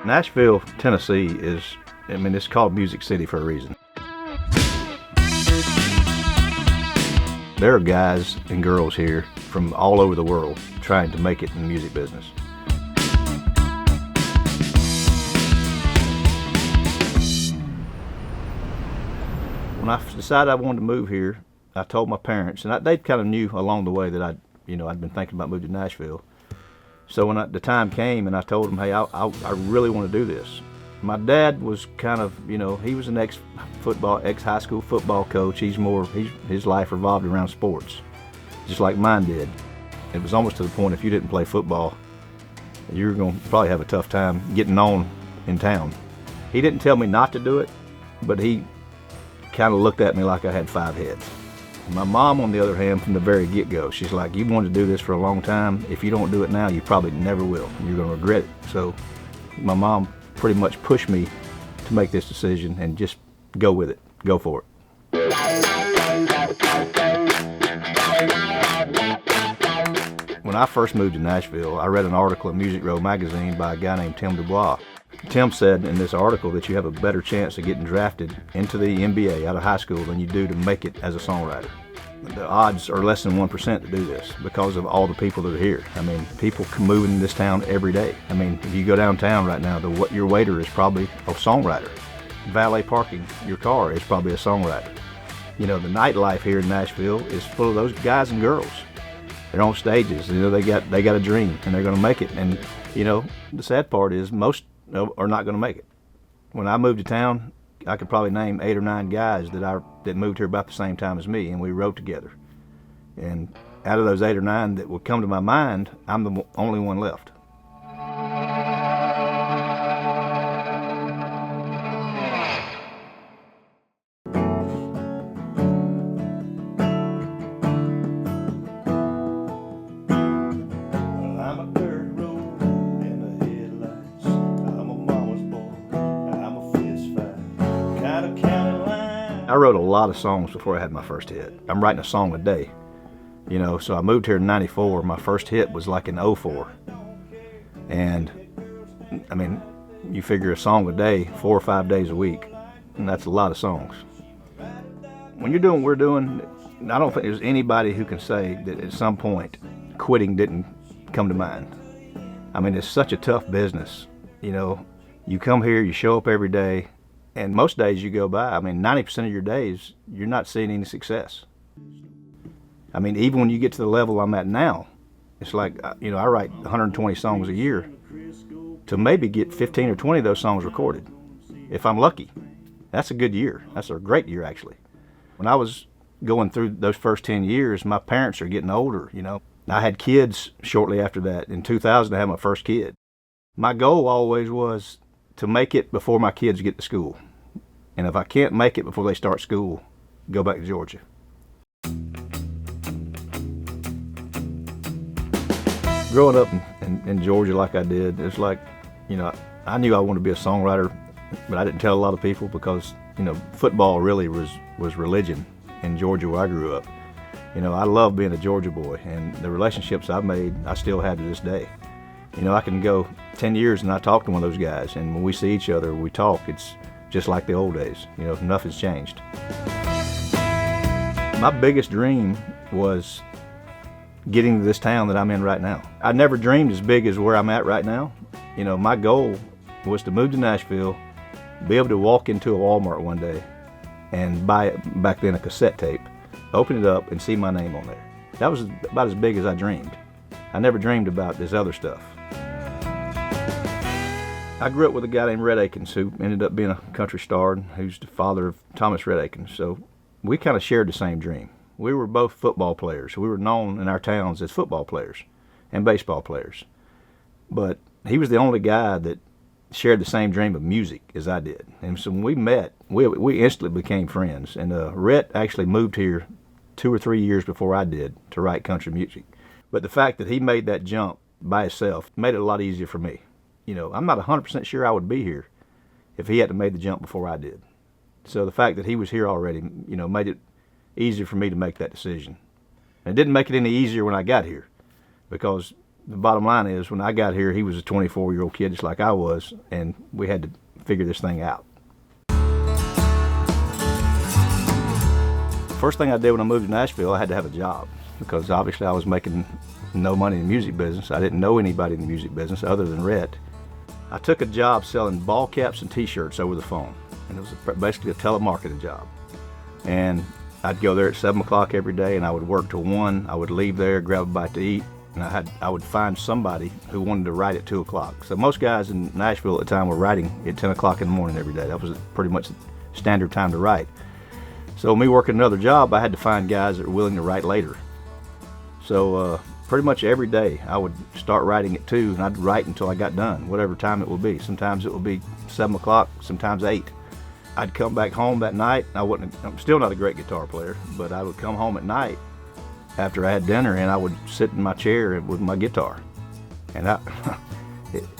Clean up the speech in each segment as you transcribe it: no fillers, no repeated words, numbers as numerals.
Nashville, Tennessee it's called Music City for a reason. There are guys and girls here from all over the world trying to make it in the music business. When I decided I wanted to move here, I told my parents, and they kind of knew along the way that I'd been thinking about moving to Nashville. So when the time came and I told them, hey, I really want to do this. My dad was kind of, he was an ex-high school football coach. His life revolved around sports, just like mine did. It was almost to the point if you didn't play football, you were going to probably have a tough time getting on in town. He didn't tell me not to do it, but he kind of looked at me like I had 5 heads. My mom, on the other hand, from the very get-go, she's like, you wanted to do this for a long time. If you don't do it now, you probably never will. You're going to regret it. So my mom pretty much pushed me to make this decision and just go with it. Go for it. When I first moved to Nashville, I read an article in Music Row magazine by a guy named Tim Dubois. Tim said in this article that you have a better chance of getting drafted into the NBA out of high school than you do to make it as a songwriter. The odds are less than 1% to do this because of all the people that are here. People move in this town every day. If you go downtown right now, your waiter is probably a songwriter. Valet parking your car is probably a songwriter. The nightlife here in Nashville is full of those guys and girls. They're on stages. They got a dream and they're going to make it. And the sad part is most are not going to make it. When I moved to town, I could probably name 8 or 9 guys that moved here about the same time as me, and we wrote together. And out of those 8 or 9 that would come to my mind, I'm the only one left. I wrote a lot of songs before I had my first hit. I'm writing a song a day, so I moved here in '94. My first hit was like in '04. And, you figure a song a day, 4 or 5 days a week, and that's a lot of songs. When you're doing what we're doing, I don't think there's anybody who can say that at some point quitting didn't come to mind. It's such a tough business. You come here, you show up every day, and most days you go by, 90% of your days, you're not seeing any success. Even when you get to the level I'm at now, it's like, I write 120 songs a year to maybe get 15 or 20 of those songs recorded. If I'm lucky, that's a good year. That's a great year, actually. When I was going through those first 10 years, my parents are getting older, I had kids shortly after that. In 2000, I had my first kid. My goal always was to make it before my kids get to school. And if I can't make it before they start school, go back to Georgia. Growing up in Georgia like I did, it's like, I knew I wanted to be a songwriter, but I didn't tell a lot of people because, football really was religion in Georgia where I grew up. I love being a Georgia boy, and the relationships I've made, I still have to this day. I can go 10 years and I talk to one of those guys, and when we see each other, we talk. It's just like the old days. Nothing's changed. My biggest dream was getting to this town that I'm in right now. I never dreamed as big as where I'm at right now. My goal was to move to Nashville, be able to walk into a Walmart one day and buy, back then, a cassette tape, open it up and see my name on there. That was about as big as I dreamed. I never dreamed about this other stuff. I grew up with a guy named Red Akins who ended up being a country star, who's the father of Thomas Red Akins. So we kind of shared the same dream. We were both football players. We were known in our towns as football players and baseball players. But he was the only guy that shared the same dream of music as I did. And so when we met, we instantly became friends. And Rhett actually moved here 2 or 3 years before I did to write country music. But the fact that he made that jump by himself made it a lot easier for me. I'm not 100% sure I would be here if he hadn't made the jump before I did. So the fact that he was here already, made it easier for me to make that decision. And it didn't make it any easier when I got here because, the bottom line is, when I got here, he was a 24-year-old kid just like I was, and we had to figure this thing out. First thing I did when I moved to Nashville, I had to have a job, because obviously I was making no money in the music business. I didn't know anybody in the music business other than Rhett. I took a job selling ball caps and t-shirts over the phone, and it was basically a telemarketing job. And I'd go there at 7 o'clock every day, and I would work till 1. I would leave there, grab a bite to eat, and I would find somebody who wanted to write at 2 o'clock. So most guys in Nashville at the time were writing at 10 o'clock in the morning every day. That was pretty much the standard time to write. So me working another job, I had to find guys that were willing to write later. So pretty much every day I would start writing at 2, and I'd write until I got done, whatever time it would be. Sometimes it would be 7 o'clock, sometimes 8. I'd come back home that night. I'm still not a great guitar player, but I would come home at night after I had dinner, and I would sit in my chair with my guitar. And I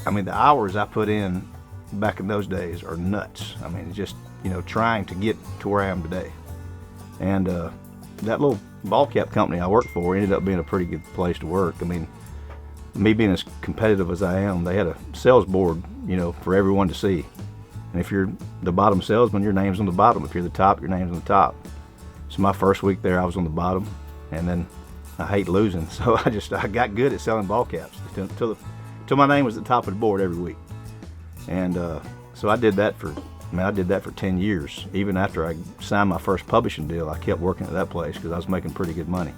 mean, the hours I put in back in those days are nuts. I mean, just, trying to get to where I am today. And that little ball cap company I worked for ended up being a pretty good place to work. I mean, me being as competitive as I am, they had a sales board, for everyone to see. And if you're the bottom salesman, your name's on the bottom. If you're the top, your name's on the top. So my first week there, I was on the bottom, and then I hate losing, so I got good at selling ball caps till my name was at the top of the board every week. And so I did that for 10 years. Even after I signed my first publishing deal, I kept working at that place because I was making pretty good money.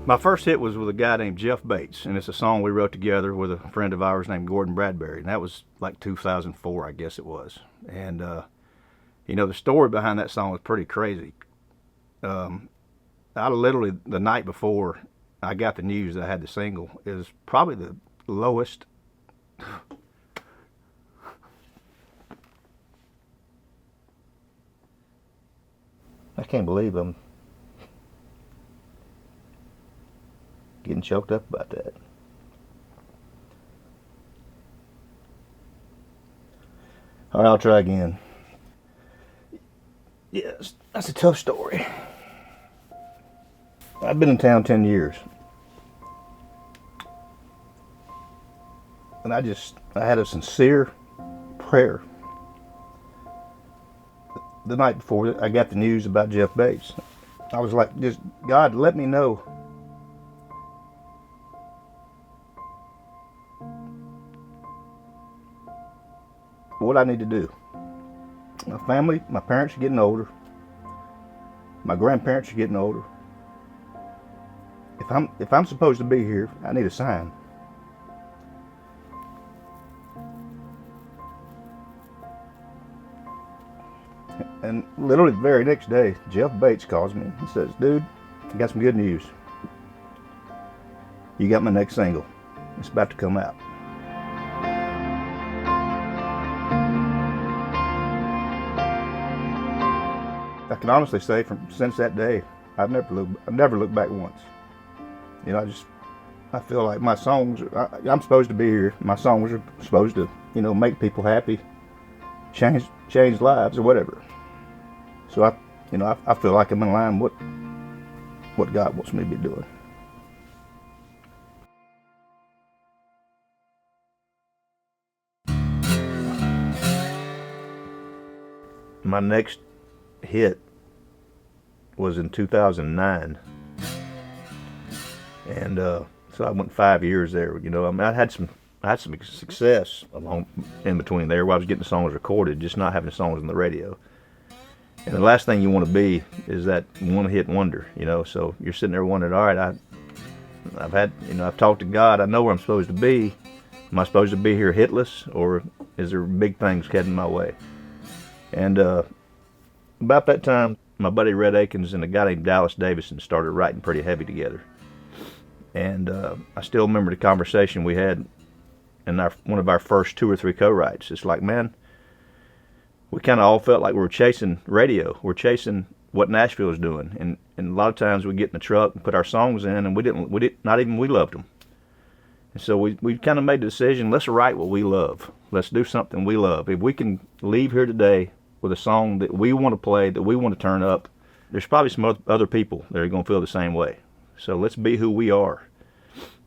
My first hit was with a guy named Jeff Bates, and it's a song we wrote together with a friend of ours named Gordon Bradbury, and that was like 2004, I guess it was. And the story behind that song was pretty crazy. I literally, the night before I got the news that I had the single, is probably the lowest. I can't believe I'm getting choked up about that. All right, I'll try again. Yes, that's a tough story. I've been in town 10 years. And I had a sincere prayer the night before I got the news about Jeff Bates. I was like, just, God, let me know what I need to do. My family, my parents are getting older. My grandparents are getting older. If I'm supposed to be here, I need a sign. And literally the very next day, Jeff Bates calls me and says, dude, I got some good news. You got my next single. It's about to come out. I can honestly say since that day, I've never looked back once. I feel like my songs, I'm supposed to be here. My songs are supposed to, make people happy, change lives or whatever. So I feel like I'm in line with what God wants me to be doing. My next hit was in 2009, and so I went 5 years there. I had some success along in between there, where I was getting the songs recorded, just not having the songs on the radio. And the last thing you want to be is that one-hit wonder, So you're sitting there wondering, all right, I've talked to God. I know where I'm supposed to be. Am I supposed to be here hitless, or is there big things heading my way? And about that time, my buddy Red Akins and a guy named Dallas Davison started writing pretty heavy together. And I still remember the conversation we had in one of our first 2 or 3 co-writes. It's like, man, we kind of all felt like we were chasing radio. We're chasing what Nashville is doing. And a lot of times we get in the truck and put our songs in, and we loved them. And so we kind of made the decision, let's write what we love. Let's do something we love. If we can leave here today with a song that we want to play, that we want to turn up, there's probably some other people that are going to feel the same way. So let's be who we are.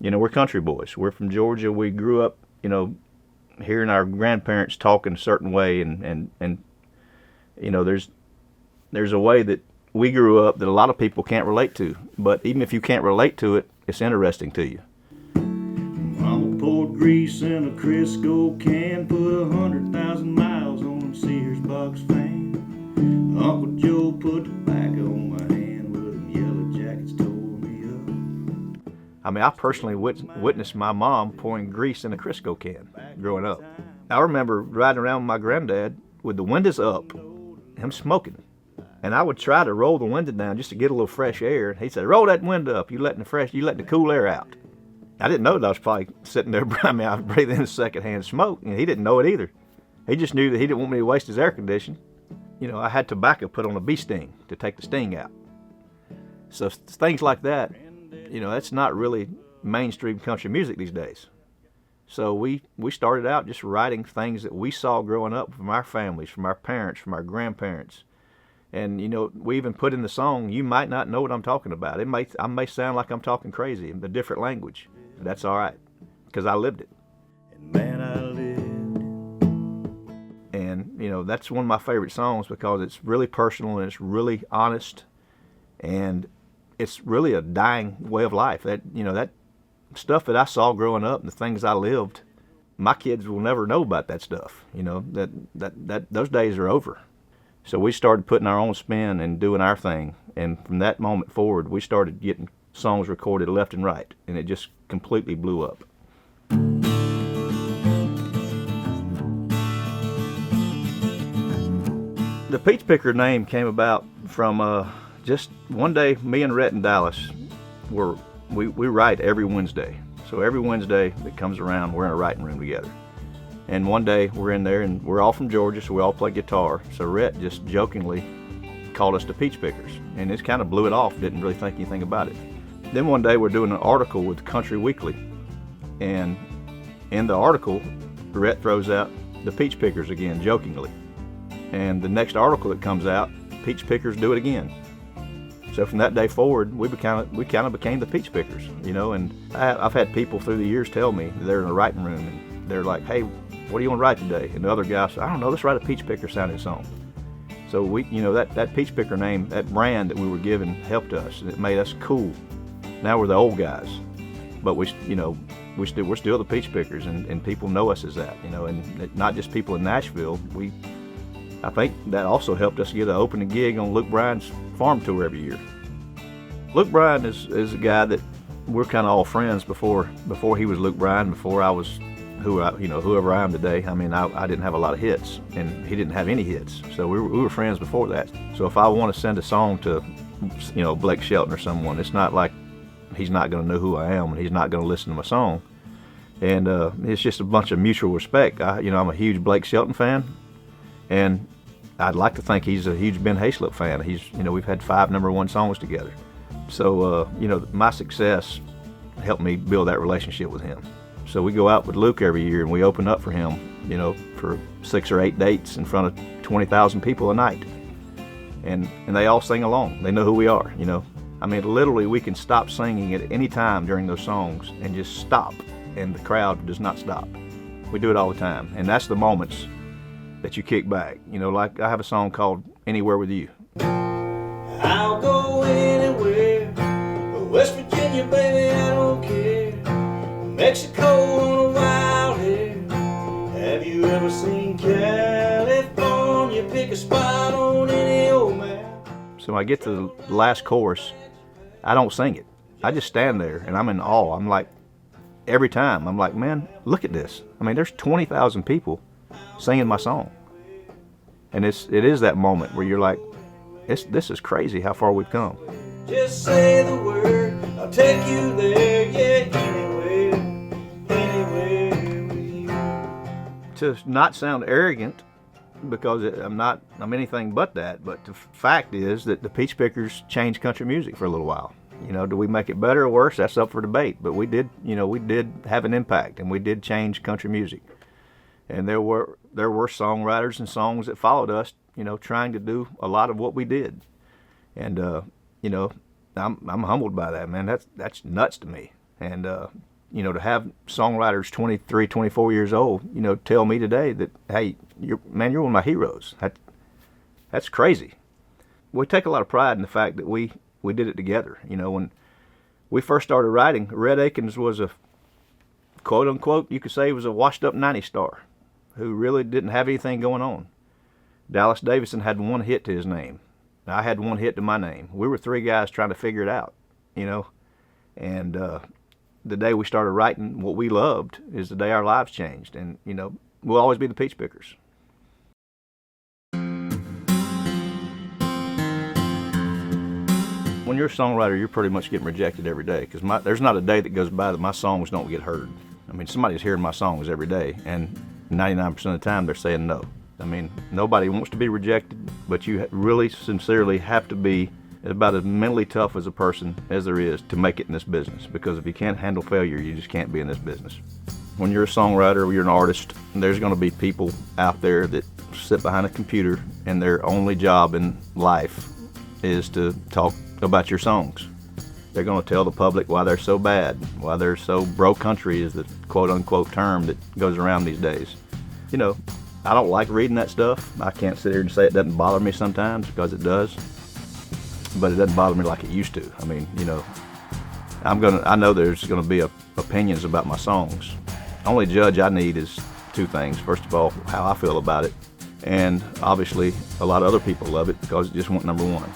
You know, we're country boys. We're from Georgia. We grew up, you know, hearing our grandparents talk in a certain way, and you know, there's a way that we grew up that a lot of people can't relate to. But even if you can't relate to it, it's interesting to you. Mama poured grease in a Crisco can, put 100,000 miles on Sears box fan. Uncle Joe put tobacco on my hand, but them yellow jackets tore me up. I mean, I personally witnessed my mom pouring grease in a Crisco can growing up. I remember riding around with my granddad with the windows up, him smoking. And I would try to roll the window down just to get a little fresh air. He said, "Roll that window up. You letting the cool air out." I didn't know that I was probably sitting there. I mean, I was breathing in secondhand smoke, and he didn't know it either. He just knew that he didn't want me to waste his air conditioning. You know, I had tobacco put on a bee sting to take the sting out. So things like that, you know, that's not really mainstream country music these days. So we started out just writing things that we saw growing up from our families, from our parents, from our grandparents. And, you know, we even put in the song, you might not know what I'm talking about. I may sound like I'm talking crazy in a different language. But that's all right, because I lived it. And man, I lived. And, you know, that's one of my favorite songs because it's really personal and it's really honest. And it's really a dying way of life. That, you know, that stuff that I saw growing up and the things I lived, my kids will never know about that stuff. You know, that those days are over. So we started putting our own spin and doing our thing. And from that moment forward, we started getting songs recorded left and right. And it just completely blew up. The Peach Picker name came about from just one day, me and Rhett in Dallas, we write every Wednesday. So every Wednesday that comes around, we're in a writing room together. And one day we're in there, and we're all from Georgia, so we all play guitar. So Rhett just jokingly called us the Peach Pickers, and it kind of blew it off, didn't really think anything about it. Then one day we're doing an article with Country Weekly, and in the article, Rhett throws out the Peach Pickers again, jokingly. And the next article that comes out, Peach Pickers do it again. So from that day forward, we kind of became the Peach Pickers, you know. And I've had people through the years tell me they're in a writing room and they're like, "Hey, what do you want to write today?" And the other guy said, "I don't know, let's write a Peach Picker sounding song." So we, you know, that Peach Picker name, that brand that we were given, helped us, and it made us cool. Now we're the old guys, but we're still the Peach Pickers, and people know us as that, you know. And not just people in Nashville. I think that also helped us get an opening gig on Luke Bryan's farm tour every year. Luke Bryan is a guy that we're kind of all friends before he was Luke Bryan, before I was whoever I am today. I mean, I didn't have a lot of hits, and he didn't have any hits. So we were friends before that. So if I want to send a song to, you know, Blake Shelton or someone, it's not like he's not going to know who I am and he's not going to listen to my song. And it's just a bunch of mutual respect. I'm a huge Blake Shelton fan, and I'd like to think he's a huge Ben Hayslip fan. We've had 5 #1 songs together. So, my success helped me build that relationship with him. So we go out with Luke every year and we open up for him, you know, for 6 or 8 dates in front of 20,000 people a night. And they all sing along. They know who we are, you know. I mean, literally we can stop singing at any time during those songs and just stop, and the crowd does not stop. We do it all the time. And that's the moments that you kick back. You know, like I have a song called Anywhere With You. I'll go anywhere, West Virginia, baby, I don't care. Mexico on a wild hair. Have you ever seen California? Pick a spot on any old map. So when I get to the last chorus, I don't sing it. I just stand there and I'm in awe. I'm like, every time, I'm like, man, look at this. I mean, there's 20,000 people singing my song. And it is that moment where you're like, this is crazy how far we've come. Just say the word, I'll take you there, yeah, anywhere with you. To not sound arrogant, because I'm anything but that, but the fact is that the Peach Pickers changed country music for a little while. You know, do we make it better or worse? That's up for debate, but we did have an impact, and we did change country music. And there were songwriters and songs that followed us, you know, trying to do a lot of what we did. And, I'm humbled by that, man. That's nuts to me. And you know, to have songwriters 23, 24 years old, you know, tell me today that, hey, you're one of my heroes. That's crazy. We take a lot of pride in the fact that we did it together. You know, when we first started writing, Red Akins was a quote unquote, you could say, was a washed up 90 star who really didn't have anything going on. Dallas Davidson had one hit to his name. I had one hit to my name. We were three guys trying to figure it out, you know. And the day we started writing what we loved is the day our lives changed. And, you know, we'll always be the Peach Pickers. When you're a songwriter, you're pretty much getting rejected every day, because there's not a day that goes by that my songs don't get heard. I mean, somebody's hearing my songs every day, and 99% of the time they're saying no. I mean, nobody wants to be rejected, but you really sincerely have to be about as mentally tough as a person as there is to make it in this business, because if you can't handle failure, you just can't be in this business. When you're a songwriter or you're an artist, there's going to be people out there that sit behind a computer and their only job in life is to talk about your songs. They're going to tell the public why they're so bad, why they're so broke country is the quote-unquote term that goes around these days. You know, I don't like reading that stuff. I can't sit here and say it doesn't bother me sometimes, because it does, but it doesn't bother me like it used to. I mean, you know, I know there's going to be opinions about my songs. The only judge I need is two things. First of all, how I feel about it, and obviously a lot of other people love it because it just went number one.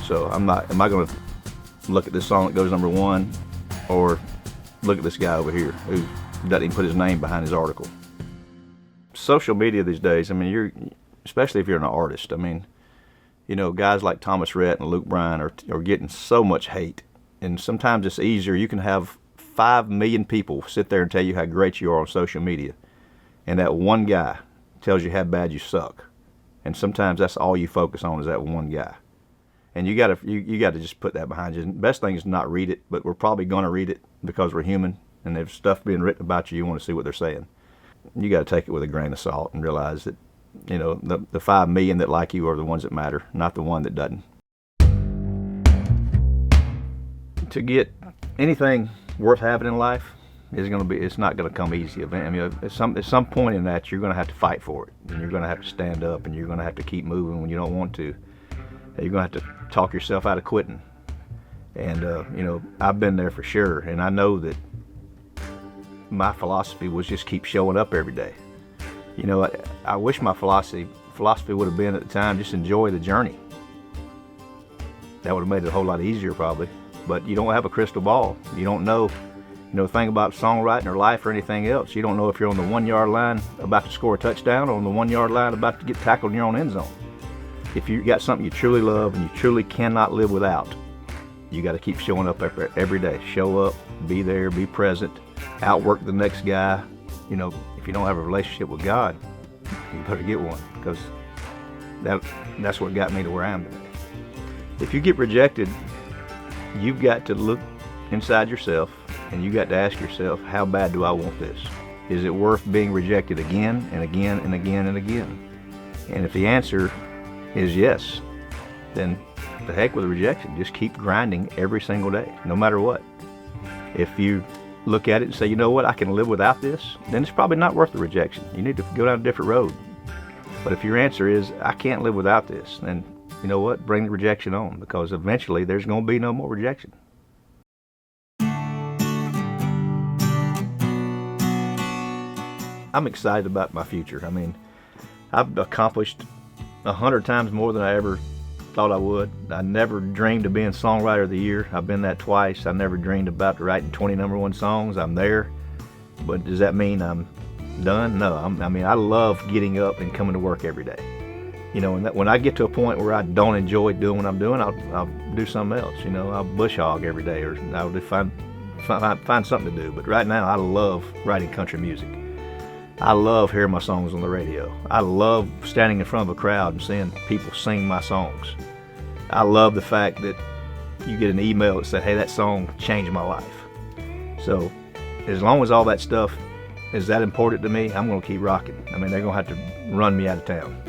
So am I going to look at this song that goes number one, or look at this guy over here who doesn't even put his name behind his article? Social media these days, I mean, especially if you're an artist, I mean, you know, guys like Thomas Rhett and Luke Bryan are getting so much hate, and sometimes it's easier. You can have 5 million people sit there and tell you how great you are on social media, and that one guy tells you how bad you suck, and sometimes that's all you focus on is that one guy. And you gotta just put that behind you. And the best thing is not read it, but we're probably gonna read it because we're human, and there's stuff being written about you, you want to see what they're saying. You got to take it with a grain of salt and realize that, you know, the 5 million that like you are the ones that matter, not the one that doesn't. To get anything worth having in life it's not going to come easy. I mean, at some point in that, you're going to have to fight for it, and you're going to have to stand up, and you're going to have to keep moving when you don't want to. You're going to have to talk yourself out of quitting. And you know, I've been there for sure, and I know that my philosophy was just keep showing up every day. You know, I wish my philosophy would have been at the time just enjoy the journey. That would have made it a whole lot easier probably. But you don't have a crystal ball. You don't know. You know, the thing about songwriting or life or anything else, you don't know if you're on the 1 yard line about to score a touchdown or on the 1 yard line about to get tackled in your own end zone. If you got something you truly love and you truly cannot live without, you got to keep showing up every day. Show up, be there, be present, outwork the next guy. You know, if you don't have a relationship with God, you better get one, because that's what got me to where I am today. If you get rejected, you've got to look inside yourself, and you got to ask yourself, how bad do I want this? Is it worth being rejected again and again and again and again? And if the answer is yes, then the heck with the rejection. Just keep grinding every single day, no matter what. If you look at it and say, you know what, I can live without this, then it's probably not worth the rejection. You need to go down a different road. But if your answer is, I can't live without this, then you know what, bring the rejection on, because eventually there's going to be no more rejection. I'm excited about my future. I mean, I've accomplished 100 times more than I ever thought I would. I never dreamed of being Songwriter of the Year. I've been that twice. I never dreamed about writing 20 #1 songs. I'm there. But does that mean I'm done? No. I mean, I love getting up and coming to work every day. You know, and when I get to a point where I don't enjoy doing what I'm doing, I'll do something else. You know, I'll bush hog every day, or I'll find something to do. But right now, I love writing country music. I love hearing my songs on the radio. I love standing in front of a crowd and seeing people sing my songs. I love the fact that you get an email that said, hey, that song changed my life. So as long as all that stuff is that important to me, I'm going to keep rocking. I mean, they're going to have to run me out of town.